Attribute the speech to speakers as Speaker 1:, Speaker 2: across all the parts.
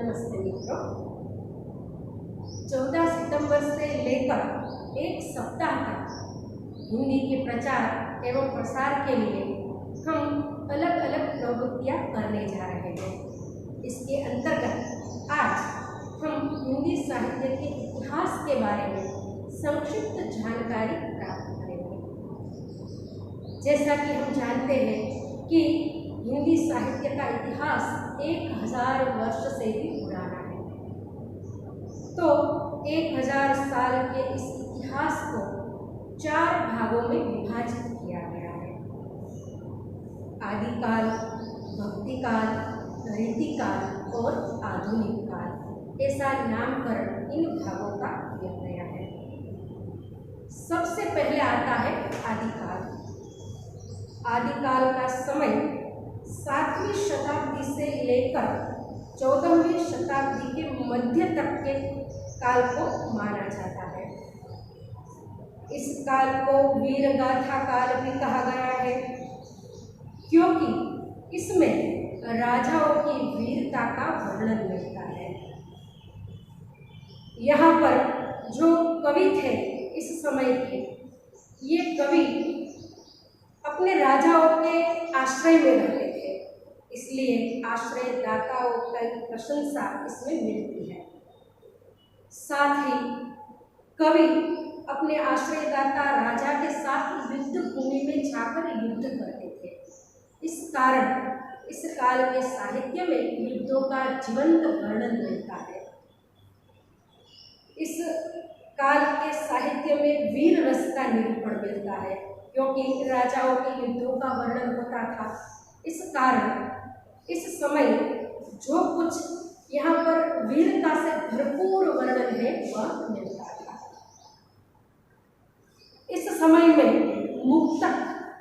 Speaker 1: नमस्ते मित्रों। 14 सितंबर से लेकर एक सप्ताह तक हिंदी के प्रचार एवं प्रसार के लिए हम अलग अलग प्रवृत्तियां करने जा रहे हैं। इसके अंतर्गत आज हम हिंदी साहित्य के इतिहास के बारे में संक्षिप्त जानकारी प्राप्त करेंगे। जैसा कि हम जानते हैं कि हिंदी साहित्य का इतिहास 1000 वर्ष से भी पुराना है, तो 1000 साल के इस इतिहास को 4 भागों में विभाजित किया गया है। आदिकाल, भक्तिकाल, रीतिकाल और आधुनिक काल, ऐसा नामकरण इन भागों का किया गया है। सबसे पहले आता है आदिकाल। आदिकाल का समय 7वीं शताब्दी से लेकर 14वीं शताब्दी के मध्य तक के काल को माना जाता है। इस काल को वीरगाथा काल भी कहा गया है, क्योंकि इसमें राजाओं की वीरता का वर्णन मिलता है। यहाँ पर जो कवि थे इस समय के, ये कवि अपने राजाओं के आश्रय में रहते थे, इसलिए आश्रयदाताओं की प्रशंसा इसमें मिलती है। साथ ही कवि अपने आश्रयदाता राजा के साथ युद्ध भूमि में जाकर युद्ध करते थे। इस कारण इस काल के साहित्य में युद्धों का जीवंत वर्णन मिलता है। इस काल के साहित्य में वीर रस का निरूपण मिलता है, क्योंकि राजाओं के युद्धों का वर्णन होता था। इस कारण इस समय जो कुछ यहाँ पर वीरता से भरपूर वर्णन है वह मिलता था। इस समय में मुक्तक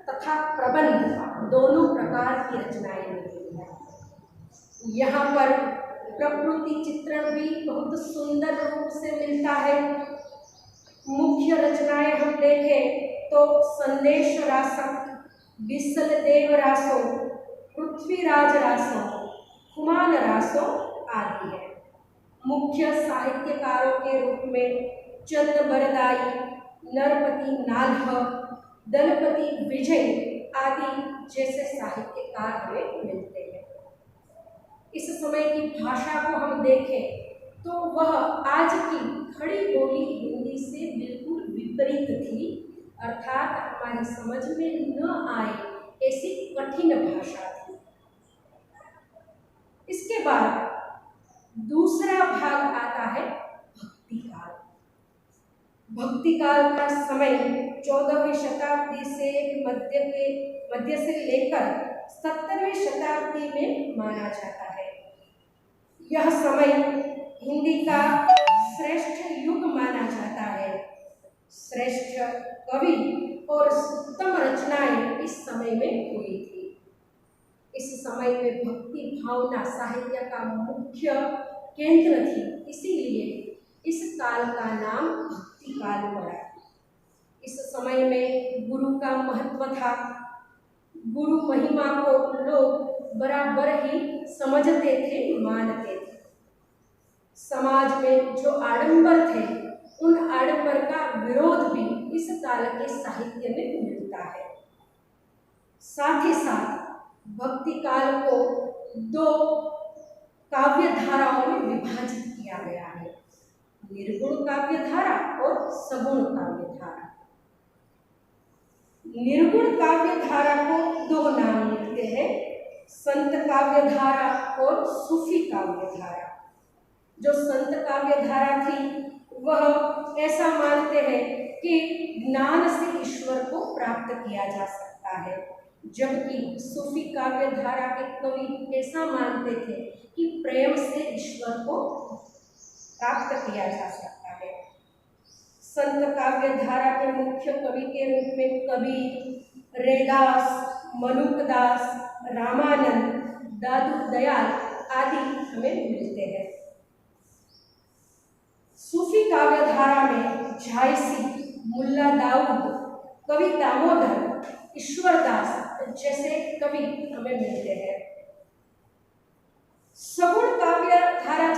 Speaker 1: तथा प्रबंध दोनों प्रकार की रचनाएं मिलती हैं। यहाँ पर प्रकृति चित्रण भी बहुत सुंदर रूप से मिलता है। मुख्य रचनाएं हम देखें तो संदेश रासक, बिसल देव रासो, पृथ्वीराज रासो, कुमान रासो आदि है। मुख्य साहित्यकारों के रूप में चंद बरदाई, नरपति नाल्ह, दलपति विजय आदि जैसे साहित्यकार हमें मिलते हैं। इस समय की भाषा को हम देखें तो वह आज की खड़ी बोली हिंदी से बिल्कुल विपरीत थी, अर्थात हमारी समझ में न आए ऐसी कठिन भाषा थी। इसके बाद दूसरा भाग आता है भक्तिकाल। भक्तिकाल का समय 14वीं शताब्दी से मध्य से लेकर 17वीं शताब्दी में माना जाता है। यह समय हिंदी का श्रेष्ठ युग माना जाता है। श्रेष्ठ कवि और उत्तम रचनाएं इस समय में हुई थी। इस समय में भक्ति भावना साहित्य का मुख्य केंद्र थी, इसीलिए इस काल का नाम भक्ति काल पड़ा। इस समय में गुरु का महत्व था। गुरु महिमा को लोग बराबर ही समझते थे, मानते थे। समाज में जो आडंबर थे, उन आडंबर का विरोध भी इस काल के साहित्य में मिलता है। साथ ही साथ भक्ति काल को 2 काव्य धाराओं में विभाजित किया गया है, निर्गुण काव्य धारा और सगुण काव्य धारा। निर्गुण काव्य धारा को 2 नाम मिलते हैं, संत काव्य धारा और सूफी काव्य धारा। जो संत काव्य धारा थी वह ऐसा मानते हैं कि ज्ञान से ईश्वर को प्राप्त किया जा सकता है, जबकि सूफी काव्य धारा के कवि ऐसा मानते थे कि प्रेम से ईश्वर को प्राप्त किया जा सकता है। संत काव्य धारा के मुख्य कवि के रूप में कबीर, रैदास, मनुकदास, रामानंद, दादू दयाल आदि हमें मिलते हैं। सूफी काव्य धारा में झांसी, मुल्ला दाऊद, कवि दामोदर, ईश्वरदास जैसे कवि हमें मिलते हैं। सगुण काव्य धारा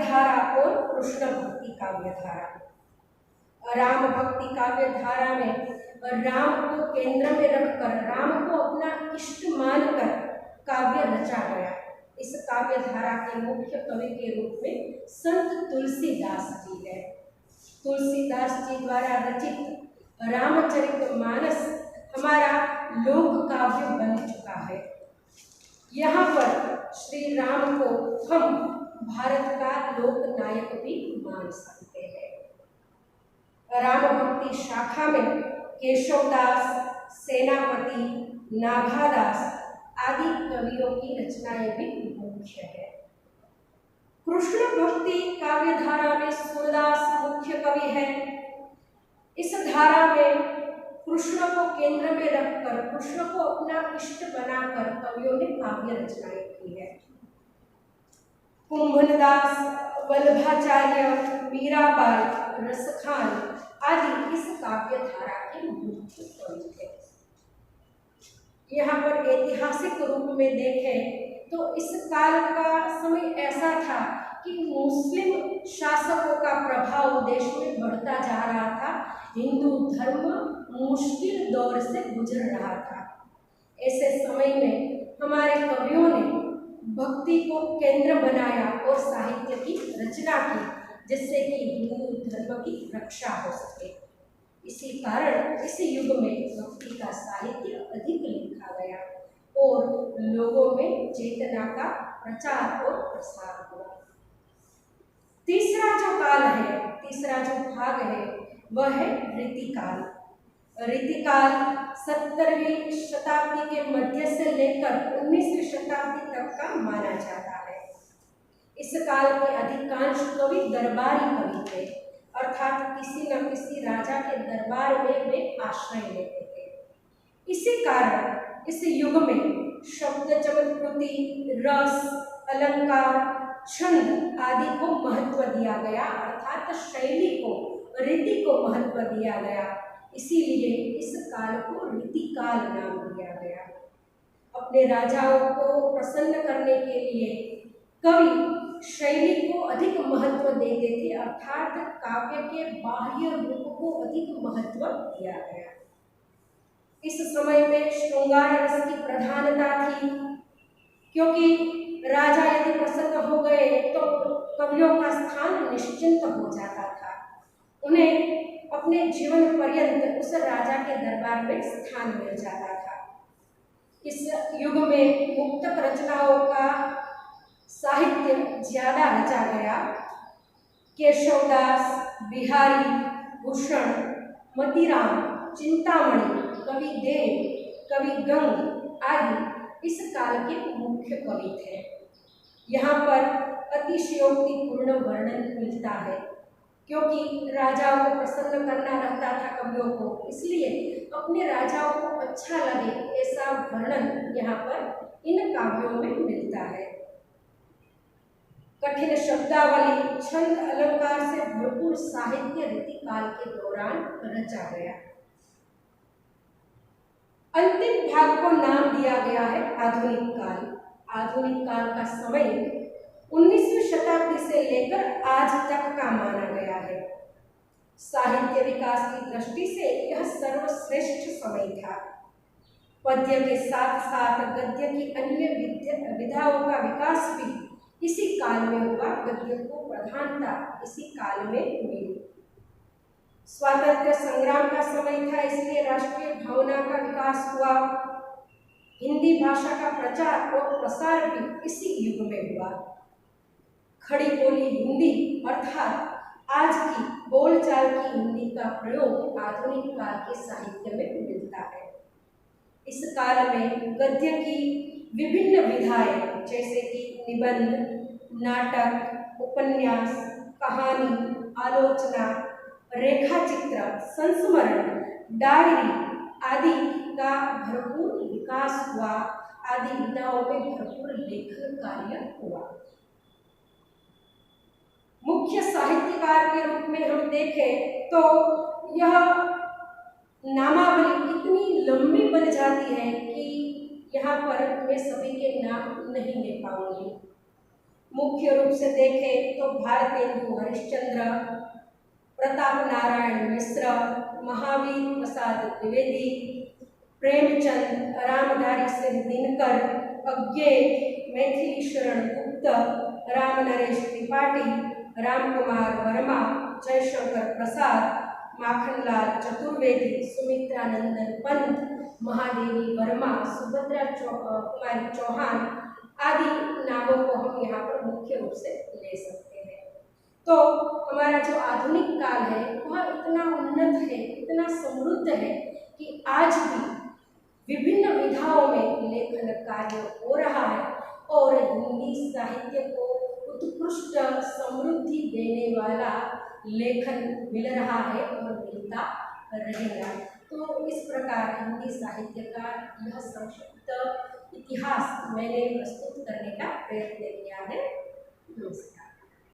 Speaker 1: धारा और कृष्ण भक्ति काव्य धारा। राम भक्ति काव्य धारा में राम को केंद्र में रखकर, राम को अपना इष्ट मानकर काव्य रचा गया। इस काव्य धारा के मुख्य कवि के रूप में संत तुलसीदास जी है। तुलसीदास जी द्वारा रचित रामचरितमानस हमारा लोक काव्य बन चुका है। यहाँ पर श्री राम को हम भारत का लोक नायक भी मान सकते हैं। राम भक्ति शाखा में केशवदास, सेनापति, नाभादास आदि कवियों की रचनाएं भी मुख्य है। कृष्ण भक्ति काव्य धारा में सूरदास मुख्य कवि है। इस धारा में कृष्ण को केंद्र में रखकर, कृष्ण को अपना इष्ट बनाकर कवियों ने काव्य रचनाएं की है। कुंभनदास, वल्लभाचार्य, मीराबाई, रसखान आदि इस काव्य धारा के मुख्य कवि थे। यहाँ पर ऐतिहासिक रूप में देखें तो इस काल का समय ऐसा था कि मुस्लिम शासकों का प्रभाव देश में बढ़ता जा रहा था। हिंदू धर्म मुश्किल दौर से गुजर रहा था। ऐसे समय में हमारे कवियों ने भक्ति को केंद्र बनाया और साहित्य की रचना की, जिससे कि हिंदू धर्म की रक्षा हो सके। इसी कारण इस युग में भक्ति का साहित्य अधिक लिखा गया और लोगों में चेतना का प्रचार और प्रसार हुआ। तीसरा जो काल है, तीसरा जो भाग है, वह है रीतिकाल। रीतिकाल 17वीं शताब्दी के मध्य से लेकर 19वीं शताब्दी तक का माना जाता है। इस काल के अधिकांश कवि दरबारी कवि थे, अर्थात किसी न किसी राजा के दरबार में वे आश्रय लेते थे। इसी कारण इस युग में शब्द चमत्कृति, रस, अलंकार, छंद आदि को महत्व दिया गया, अर्थात शैली को, रीति को महत्व दिया गया। इसीलिए इस काल को रीतिकाल नाम दिया गया। अपने राजाओं को प्रसन्न करने के लिए कवि शैली को अधिक महत्व देते थे, अर्थात काव्य के बाह्य रूप को अधिक महत्व दिया गया। इस समय में श्रृंगार रस की प्रधानता थी, क्योंकि राजा यदि प्रसन्न हो गए तो कवियों का स्थान निश्चिंत हो जाता था। उन्हें अपने जीवन पर्यंत उस राजा के दरबार में स्थान मिल जाता था। इस युग में मुक्तक रचनाओं का साहित्य ज्यादा रचा गया। केशवदास, बिहारी, भूषण, मतीराम, चिंतामणि, कवि देव, कवि गंग आदि इस काल के मुख्य कवि थे। यहाँ पर अतिशयोक्तिपूर्ण वर्णन मिलता है, क्योंकि राजाओं को प्रसन्न करना रहता था कवियों को, इसलिए अपने राजाओं को अच्छा लगे ऐसा वर्णन यहाँ पर इन काव्यों में मिलता है। कठिन शब्दावली, छंद, अलंकार से भरपूर साहित्य रीतिकाल के दौरान रचा गया। अंतिम भाग को नाम दिया गया है आधुनिक काल। आधुनिक काल का समय 19वीं शताब्दी से लेकर आज तक का माना गया है। साहित्य विकास की दृष्टि से यह सर्वश्रेष्ठ समय था। पद्य के साथ साथ गद्य की अन्य विधाओं का विकास भी इसी काल में हुआ। गद्य को प्रधानता इसी काल में मिली। स्वातंत्र्य संग्राम का समय था, इसलिए राष्ट्रीय भावना का विकास हुआ। हिंदी भाषा का प्रचार और प्रसार भी इसी युग में हुआ। खड़ी बोली हिंदी अर्थात आज की बोलचाल की हिंदी का प्रयोग आधुनिक काल के साहित्य में मिलता है। इस काल में गद्य की विभिन्न विधाएं जैसे कि निबंध, नाटक, उपन्यास, कहानी, आलोचना, रेखाचित्र, संस्मरण, डायरी आदि का भरपूर विकास हुआ। आदि विधाओं में भरपूर लेखन कार्य हुआ। मुख्य साहित्यकार के रूप में हम देखें तो यह नामावली इतनी लंबी बन जाती है कि यहाँ पर मैं सभी के नाम नहीं ले पाऊंगी। मुख्य रूप से देखें तो भारतेंदु हरिश्चंद्र, प्रताप नारायण मिश्र, महावीर प्रसाद द्विवेदी, प्रेमचंद, रामधारी सिंह दिनकर, अज्ञे मैथिली शरण गुप्त, राम नरेश त्रिपाठी, रामकुमार वर्मा, जयशंकर प्रसाद, माखनलाल चतुर्वेदी, सुमित्रानंदन पंत, महादेवी वर्मा, सुभद्रा कुमारी चौहान आदि नामों को हम यहाँ पर मुख्य रूप से ले सकते हैं। तो हमारा जो आधुनिक काल है वह इतना उन्नत है, इतना समृद्ध है कि आज भी विभिन्न विधाओं में लेखन कार्य हो रहा है और हिंदी साहित्य को उत्कृष्ट समृद्धि देने वाला लेखन मिल रहा है और मिलता रहेगा। तो इस प्रकार हिंदी साहित्य का यह संक्षिप्त इतिहास मैंने प्रस्तुत करने का प्रयत्न किया है। नमस्कार।